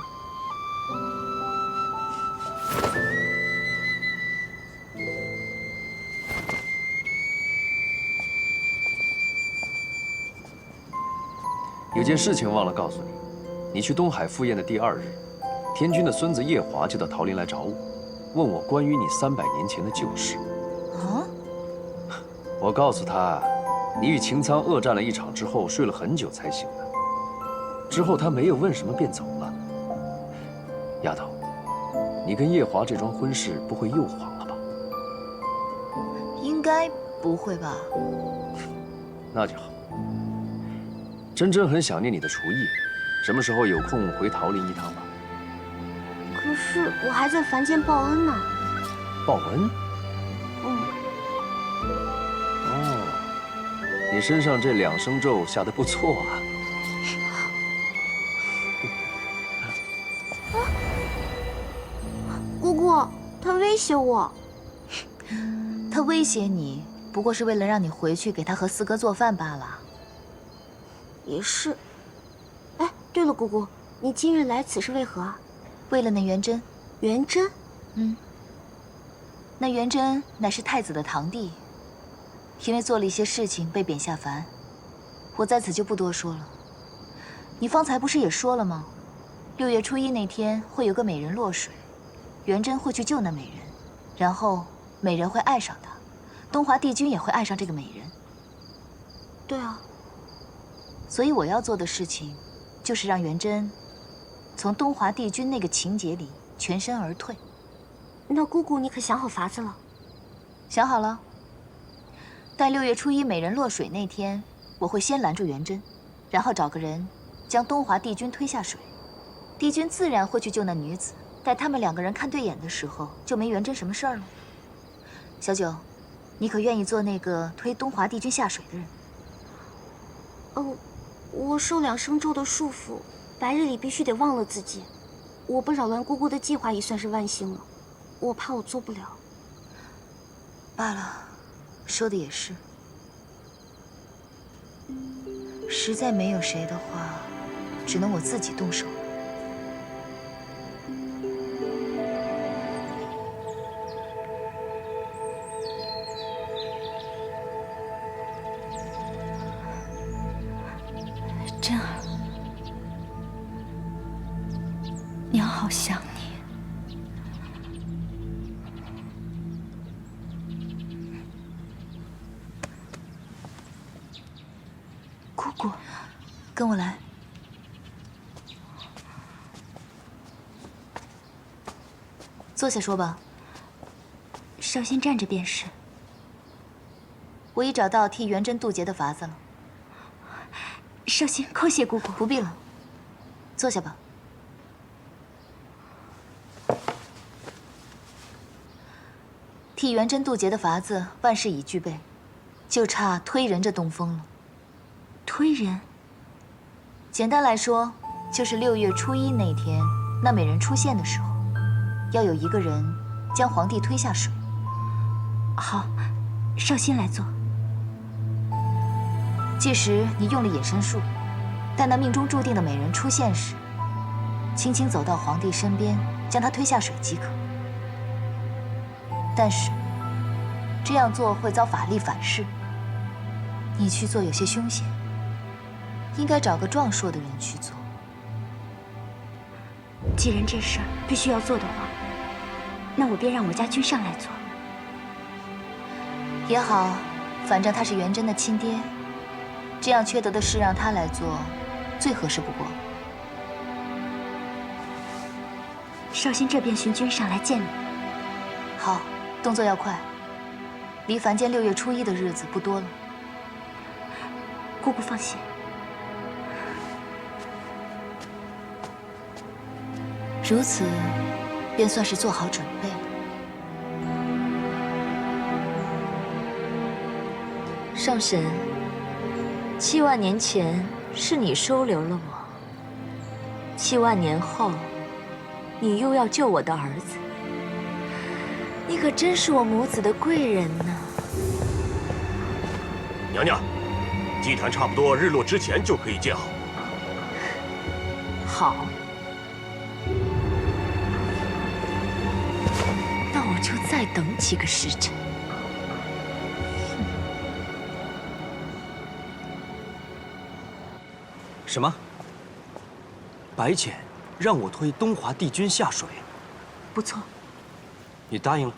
A: 有件事情忘了告诉你，你去东海赴宴的第2日，天君的孙子夜华就到桃林来找我，问我关于你300年前的旧事。
G: 啊？
A: 我告诉他，你与擎苍恶战了一场之后，睡了很久才醒的。之后他没有问什么便走了。丫头，你跟夜华这桩婚事不会又黄了吧？
G: 应该不会吧？
A: 那就好。真真很想念你的厨艺，什么时候有空回桃林一趟吧？
O: 可是我还在凡间报恩呢。
A: 报恩？哦，你身上这2声咒下得不错啊。
O: 姑姑，他威胁我。
G: 他威胁你，不过是为了让你回去给他和四哥做饭罢了。
O: 也是。哎，对了，姑姑，你今日来此是为何啊？
G: 为了那元贞。
O: 元贞？
G: 那元贞乃是太子的堂弟，因为做了一些事情被贬下凡，我在此就不多说了。你方才不是也说了吗？6月初1那天会有个美人落水，元贞会去救那美人，然后美人会爱上他，东华帝君也会爱上这个美人。
O: 对啊。
G: 所以我要做的事情，就是让元贞从东华帝君那个情节里全身而退。
O: 那姑姑，你可想好法子了？
G: 想好了。待6月初1美人落水那天，我会先拦住元贞，然后找个人将东华帝君推下水。帝君自然会去救那女子。待他们2个人看对眼的时候，就没元贞什么事儿了。小九，你可愿意做那个推东华帝君下水的人？
O: 我受2生咒的束缚，白日里必须得忘了自己。我不扰乱姑姑的计划已算是万幸了，我怕我做不了。
G: 罢了，说的也是。实在没有谁的话，只能我自己动手。
F: 真儿，娘好想你。姑姑，
G: 跟我来。坐下说吧。
O: 少先站着便是。
G: 我已找到替元贞渡劫的法子了。
O: 少先叩谢姑姑。
G: 不必了，坐下吧。替元贞渡劫的法子万事已具备，就差推人这东风了。
O: 推人？
G: 简单来说，就是6月初1那天，那美人出现的时候，要有一个人将皇帝推下水。
O: 好，少先来做。
G: 届时你用了隐身术，待那命中注定的美人出现时，轻轻走到皇帝身边，将他推下水即可。但是这样做会遭法力反噬，你去做有些凶险，应该找个壮硕的人去做。
O: 既然这事儿必须要做的话，那我便让我家君上来做。
G: 也好，反正他是元贞的亲爹。这样缺德的事让他来做，最合适不过。
O: 少先这便寻君上来见你。
G: 好，动作要快，离凡间6月初1的日子不多了。
O: 姑姑放心。
G: 如此，便算是做好准备了。
P: 上神。7万年前是你收留了我，7万年后，你又要救我的儿子，你可真是我母子的贵人呢。
D: 娘娘，祭坛差不多日落之前就可以建好。
P: 好，那我就再等几个时辰。
A: 什么？白浅让我推东华帝君下水？
O: 不错。
A: 你答应了？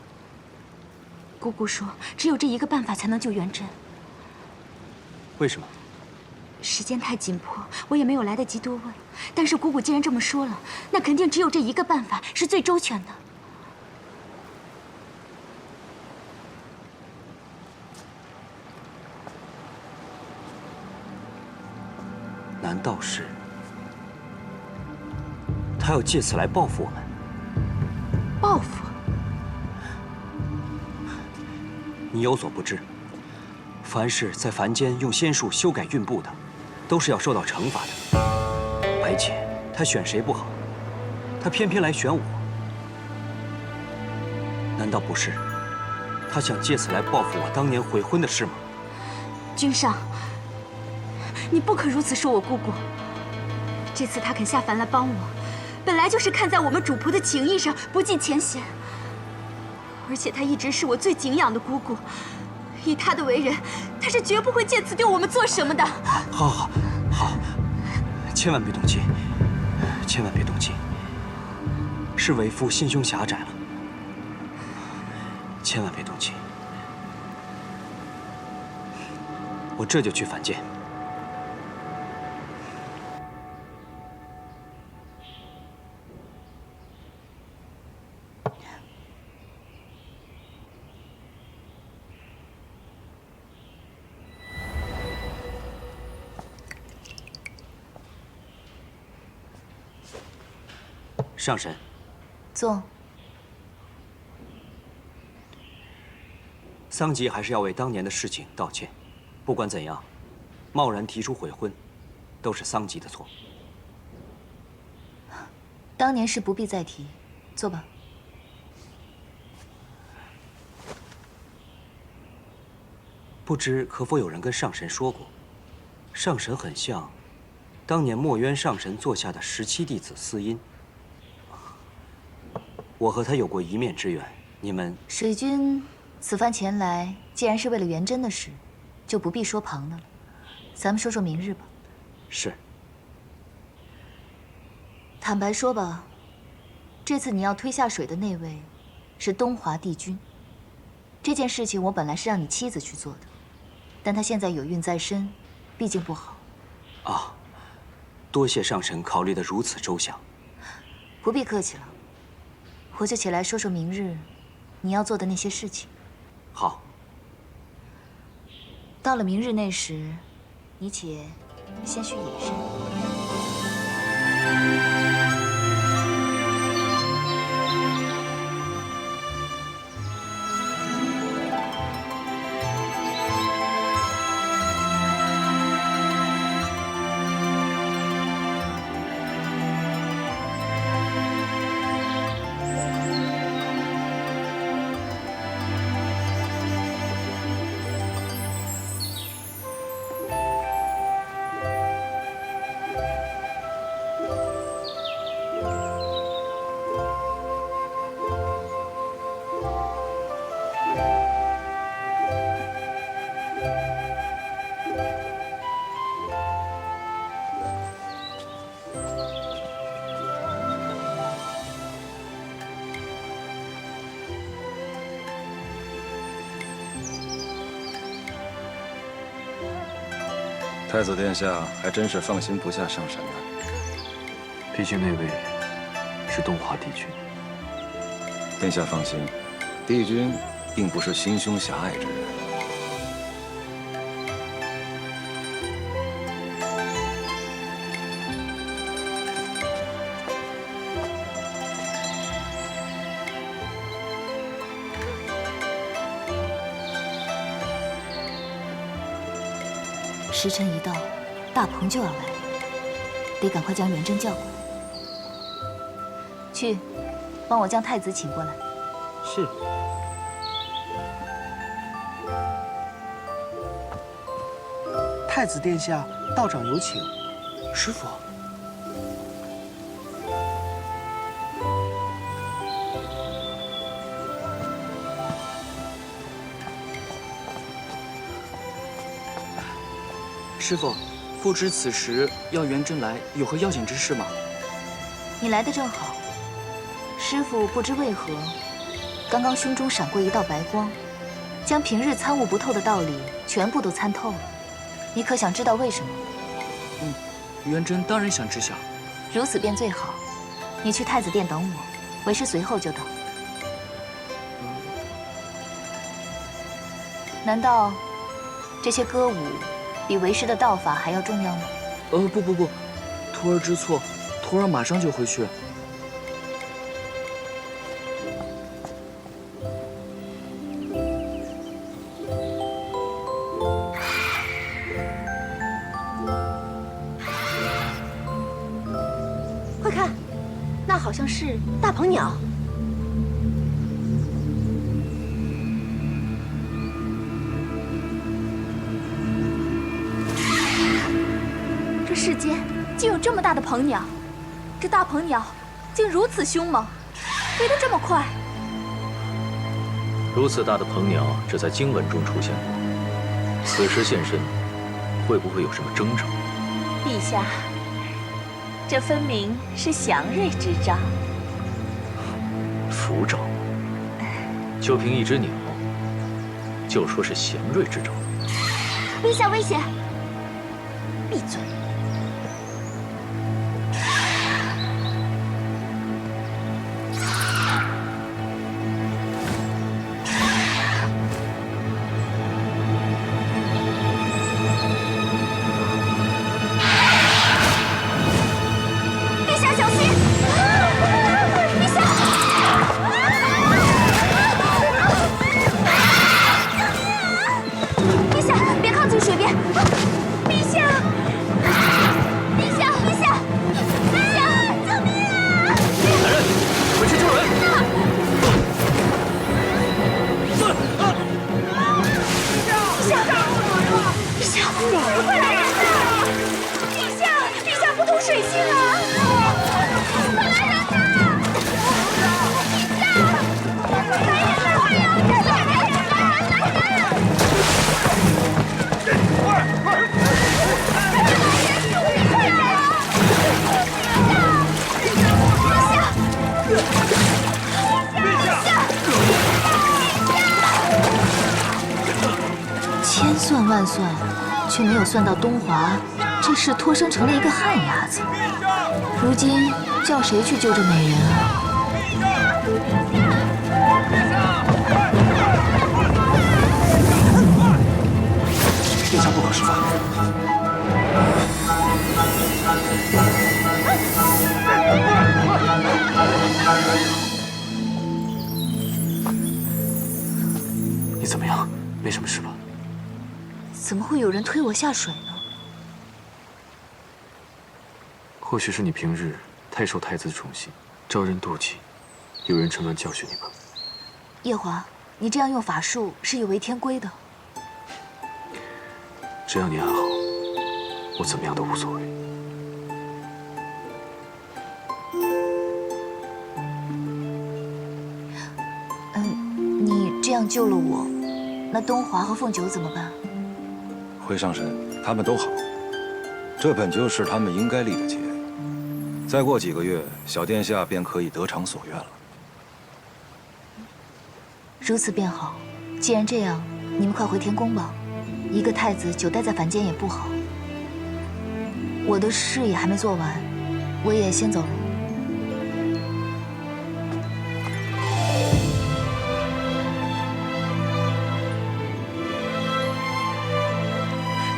O: 姑姑说，只有这一个办法才能救元贞。
A: 为什么？
O: 时间太紧迫，我也没有来得及多问。但是姑姑既然这么说了，那肯定只有这一个办法是最周全的。
A: 难道是他要借此来报复我们？
O: 报复？
A: 你有所不知，凡是在凡间用仙术修改运步的，都是要受到惩罚的。白浅他选谁不好，他偏偏来选我，难道不是他想借此来报复我当年悔婚的事吗？
O: 君上，你不可如此说我姑姑。这次她肯下凡来帮我，本来就是看在我们主仆的情谊上不计前嫌。而且她一直是我最敬仰的姑姑，以她的为人，她是绝不会借此对我们做什么的。
A: 好，千万别动气，千万别动气。是为父心胸狭窄了，千万别动气。我这就去凡间。上神，
G: 坐。
A: 桑吉还是要为当年的事情道歉。不管怎样，贸然提出悔婚，都是桑吉的错。
G: 当年事不必再提，坐吧。
A: 不知可否有人跟上神说过，上神很像当年墨渊上神座下的17弟子司音。我和他有过一面之缘，你们……
G: 水君此番前来，既然是为了元贞的事，就不必说旁的了。咱们说说明日吧。
A: 是。
G: 坦白说吧，这次你要推下水的那位，是东华帝君。这件事情我本来是让你妻子去做的，但她现在有孕在身，毕竟不好。
A: 啊，多谢上神考虑得如此周详。
G: 不必客气了，我就起来说说明日你要做的那些事情。
A: 好。
G: 到了明日那时，你且先去野山。
L: 太子殿下还真是放心不下上神呢。
B: 毕竟那位是东华帝君。
L: 殿下放心，帝君并不是心胸狭隘之人。
G: 时辰一到，大鹏就要来了，得赶快将元贞叫过来。去，帮我将太子请过来。
H: 是。
K: 太子殿下，道长有请。师傅。
E: 师傅，不知此时要元贞来有何要紧之事吗？
G: 你来的正好。师傅不知为何，刚刚胸中闪过一道白光，将平日参悟不透的道理全部都参透了。你可想知道为什么？
E: 元贞当然想知晓。
G: 如此便最好。你去太子殿等我，为师随后就到。难道这些歌舞比为师的道法还要重要吗？
E: 不，徒儿知错，徒儿马上就回去。
M: 快看，那好像是大鹏鸟。这世间竟有这么大的鹏鸟，这大鹏鸟竟如此凶猛，飞得这么快。
Q: 如此大的鹏鸟只在经文中出现过，此时现身，会不会有什么征兆？
P: 陛下，这分明是祥瑞之兆。
Q: 符兆？就凭一只鸟，就说是祥瑞之兆？
M: 陛下危险！闭嘴！陛下小心！算算，却没有算到东华这事脱生成了一个旱鸭子。如今叫谁去救这美人啊？
K: 殿下不可失范。
B: 你怎么样？没什么事吧？
M: 怎么会有人推我下水呢？
B: 或许是你平日太受太子宠幸，招人妒忌，有人趁乱教训你吧。
M: 夜华，你这样用法术是有违天规的。
B: 只要你安好，我怎么样都无所谓。
M: 你这样救了我，那东华和凤九怎么办？
L: 回上神，他们都好，这本就是他们应该立的节。再过几个月，小殿下便可以得偿所愿了。
M: 如此便好。既然这样，你们快回天宫吧。一个太子久待在凡间也不好。我的事也还没做完，我也先走了。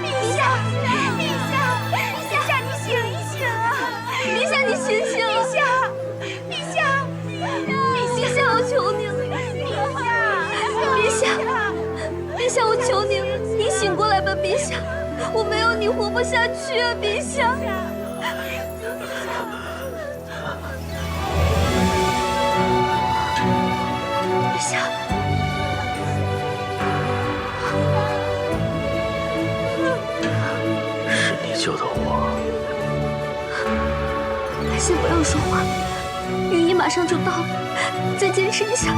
F: 陛下，陛下，陛下，你醒一醒啊！陛下，你醒醒！陛下，陛下，陛下，我求您了！陛下，陛下，我求您了！你醒过来吧，陛下！我没有你活不下去啊，陛下！陛下，
Q: 是你救的我。
F: 先不要说话，御医马上就到了，再坚持一下，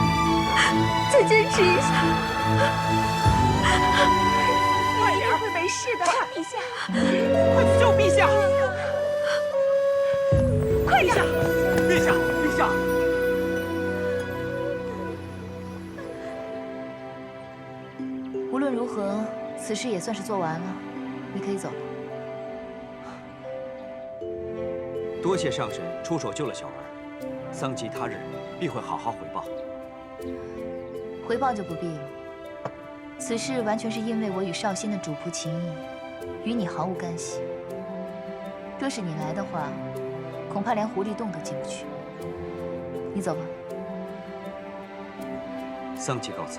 F: 再坚持一下。
R: 你一定会没事的，陛下，快去救陛下！快点！
C: 陛下，陛下！
M: 无论如何，此事也算是做完了，你可以走了。
A: 多谢上神出手救了小儿，丧及他日必会好好回报。
M: 回报就不必了。此事完全是因为我与绍兴的主仆情谊，与你毫无干系。若是你来的话，恐怕连狐狸洞都进不去。你走吧。
A: 丧期告辞。